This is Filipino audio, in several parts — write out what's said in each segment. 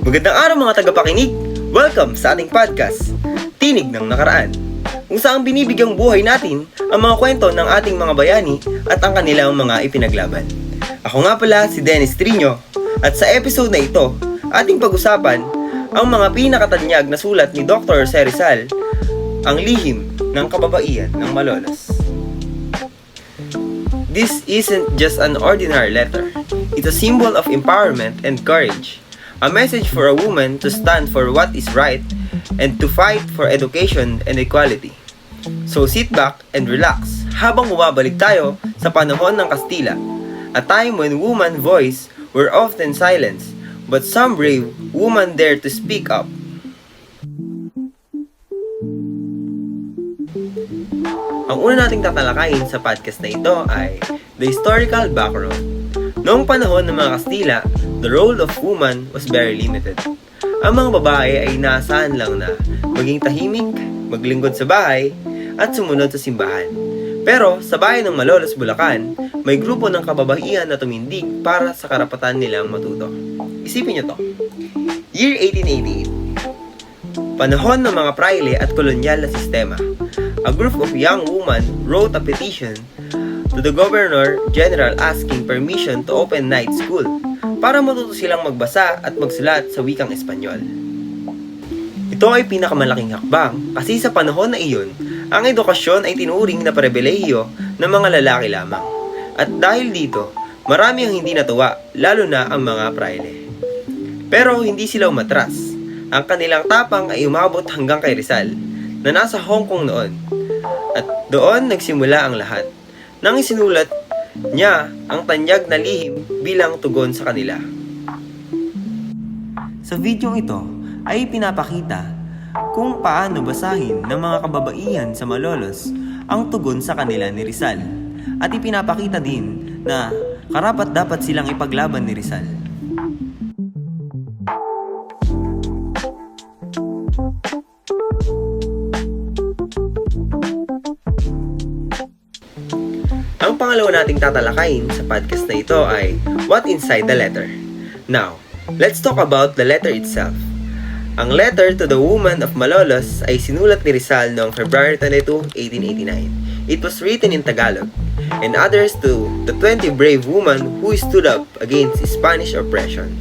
Magandang araw mga tagapakinig! Welcome sa ating podcast, Tinig ng Nakaraan, kung saan binibigyang buhay natin ang mga kwento ng ating mga bayani at ang kanilang mga ipinaglaban. Ako nga pala si Dennis Trino at sa episode na ito, ating pag-usapan ang mga pinakatanyag na sulat ni Dr. Jose Rizal, ang lihim ng kababaihan ng Malolos. This isn't just an ordinary letter. It's a symbol of empowerment and courage. A message for a woman to stand for what is right and to fight for education and equality. So sit back and relax habang bumabalik tayo sa panahon ng Kastila, a time when women's voice were often silenced, but some brave women dared to speak up. Ang una nating tatalakayin sa podcast na ito ay the historical background. Noong panahon ng mga Kastila, the role of woman was very limited. Ang mga babae ay inaasahan lang na maging tahimik, maglingkod sa bahay, at sumunod sa simbahan. Pero sa bayan ng Malolos, Bulacan, may grupo ng kababaihan na tumindig para sa karapatan nilang matuto. Isipin nyo to. Year 1888. Panahon ng mga praile at kolonyal na sistema. A group of young women wrote a petition to the Governor General asking permission to open night school para matuto silang magbasa at magsulat sa wikang Espanyol. Ito ay pinakamalaking hakbang kasi sa panahon na iyon, ang edukasyon ay tinuring na pribilehiyo ng mga lalaki lamang. At dahil dito, marami ang hindi natuwa, lalo na ang mga praile. Pero hindi sila umatras. Ang kanilang tapang ay umabot hanggang kay Rizal, na nasa Hong Kong noon. At doon nagsimula ang lahat. Nang isinulat niya ang tanyag na lihim bilang tugon sa kanila. Sa video ito ay pinapakita kung paano basahin ng mga kababaihan sa Malolos ang tugon sa kanila ni Rizal. At ipinapakita din na karapat dapat silang ipaglaban ni Rizal. Ang pangalawa nating tatalakayin sa podcast na ito ay what inside the letter. Now, let's talk about the letter itself. Ang letter to the woman of Malolos ay sinulat ni Rizal noong February 22, 1889. It was written in Tagalog and addressed to the 20 brave women who stood up against Spanish oppression.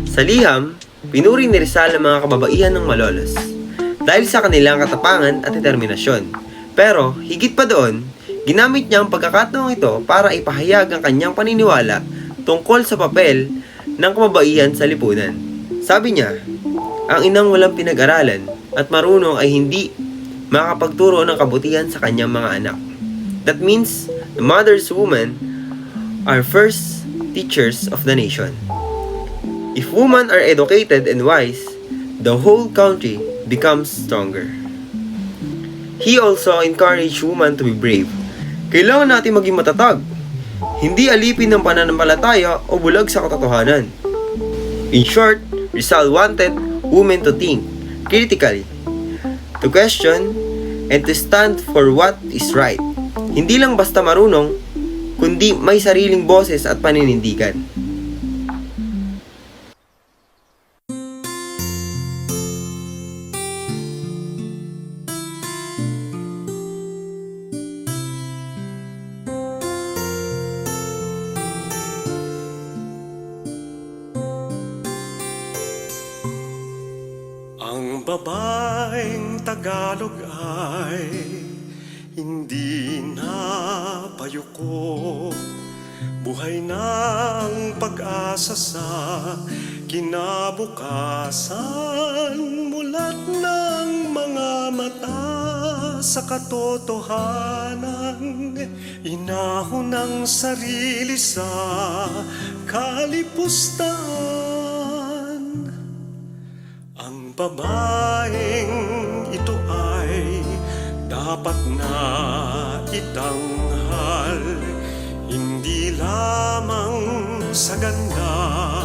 Sa liham, pinuri ni Rizal ang mga kababaihan ng Malolos dahil sa kanilang katapangan at determinasyon. Pero, higit pa doon, ginamit niya ang pagkakataong ito para ipahayag ang kanyang paniniwala tungkol sa papel ng kababaihan sa lipunan. Sabi niya, ang inang walang pinag-aralan at marunong ay hindi makapagturo ng kabutihan sa kanyang mga anak. That means, the mother's women are first teachers of the nation. If women are educated and wise, the whole country becomes stronger. He also encouraged women to be brave. Kailangan natin maging matatag. Hindi alipin ng pananampalataya o bulag sa katotohanan. In short, Rizal wanted women to think critically, to question, and to stand for what is right. Hindi lang basta marunong, kundi may sariling boses at paninindigan. babaeng Tagalog ay hindi na payuko. Buhay ng pag-asa sa kinabukasan, mulat ng mga mata sa katotohanan, inahon ng sarili sa kalipustahan. Ang babaeng ito ay dapat na itanghal, hindi lamang sa ganda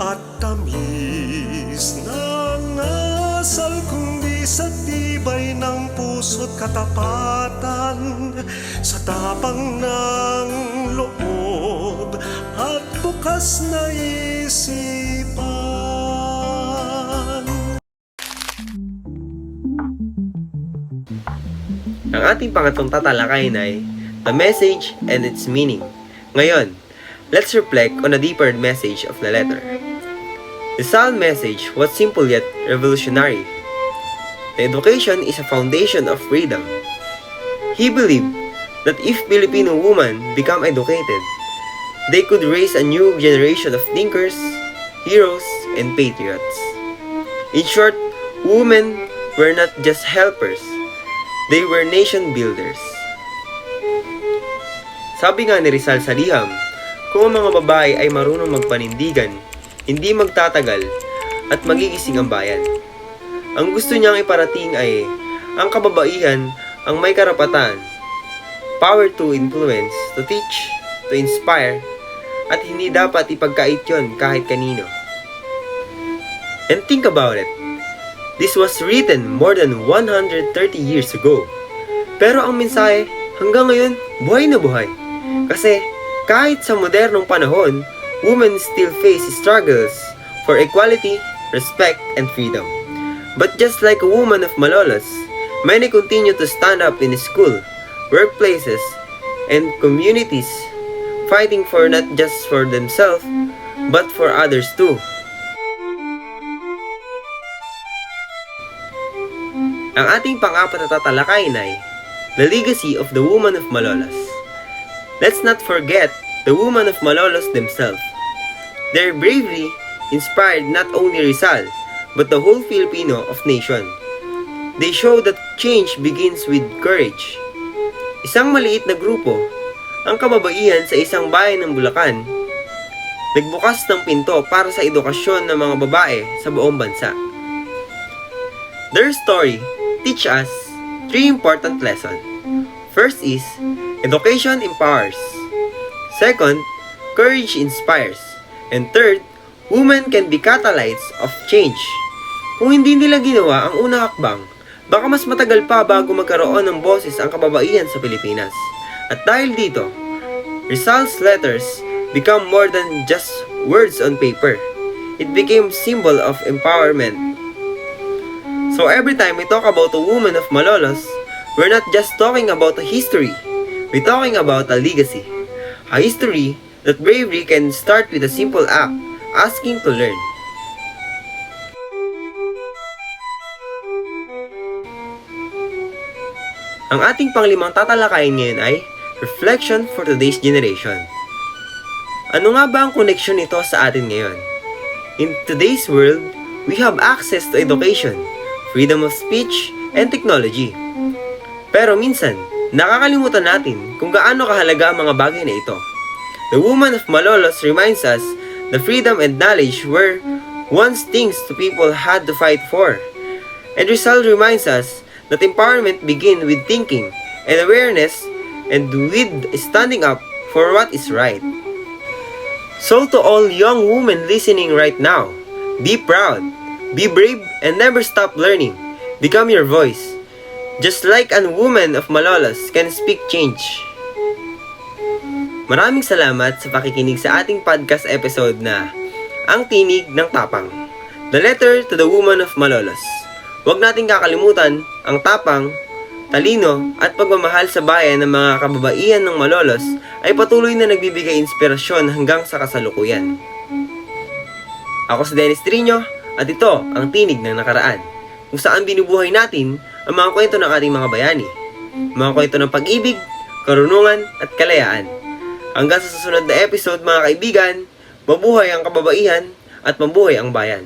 at tamis ng asal, kundi sa tibay ng puso't katapatan, sa tapang ng loob at bukas na isipan. Ang ating pangatlong tatalakayin ay the message and its meaning. Ngayon, let's reflect on a deeper message of the letter. The Rizal message was simple yet revolutionary. The education is a foundation of freedom. He believed that if Filipino women become educated, they could raise a new generation of thinkers, heroes, and patriots. In short, women were not just helpers, they were nation builders. Sabi nga ni Rizal sa liham, kung ang mga babae ay marunong magpanindigan, hindi magtatagal at magigising ang bayan. Ang gusto niyang iparating ay ang kababaihan ang may karapatan, power to influence, to teach, to inspire, at hindi dapat ipagkait yon kahit kanino. And think about it. This was written more than 130 years ago. Pero ang mensahe hanggang ngayon buhay na buhay. Kasi kahit sa modernong panahon, women still face struggles for equality, respect, and freedom. But just like a woman of Malolos, many continue to stand up in school, workplaces, and communities, fighting for not just for themselves, but for others too. Ang ating pang-apat na tatalakayin ay the legacy of the woman of Malolos. Let's not forget the women of Malolos themselves. Their bravery inspired not only Rizal, but the whole Filipino of nation. They show that change begins with courage. Isang maliit na grupo, ang kababaihan sa isang bayan ng Bulacan, nagbukas ng pinto para sa edukasyon ng mga babae sa buong bansa. Their story teach us 3 important lessons. First is, education empowers. Second, courage inspires. And third, women can be catalysts of change. Kung hindi nila ginawa ang unang hakbang, baka mas matagal pa bago magkaroon ng boses ang kababaihan sa Pilipinas. At dahil dito, Rizal's letters become more than just words on paper. It became symbol of empowerment. So every time we talk about a woman of Malolos, we're not just talking about a history. We're talking about a legacy. A history that bravery can start with a simple act, asking to learn. Ang ating panglimang tatalakayin ngayon ay reflection for today's generation. Ano nga ba ang koneksyon nito sa atin ngayon? In today's world, we have access to education, freedom of speech, and technology. Pero minsan, nakakalimutan natin kung gaano kahalaga ang mga bagay na ito. The woman of Malolos reminds us the freedom and knowledge were once things the people had to fight for. And Rizal reminds us that empowerment begins with thinking and awareness and with standing up for what is right. So to all young women listening right now, be proud, be brave, and never stop learning. Become your voice. Just like a woman of Malolos can speak change. Maraming salamat sa pakikinig sa ating podcast episode na Ang Tinig ng Tapang, The Letter to the Woman of Malolos. Huwag nating kakalimutan ang tapang, talino at pagmamahal sa bayan ng mga kababaihan ng Malolos ay patuloy na nagbibigay inspirasyon hanggang sa kasalukuyan. Ako si Dennis Trino at ito ang Tinig ng Nakaraan. kung saan binubuhay natin ang mga kwento ng ating mga bayani. Mga kwento ng pag-ibig, karunungan at kalayaan. Hanggang sa susunod na episode mga kaibigan, mabuhay ang kababaihan at mabuhay ang bayan.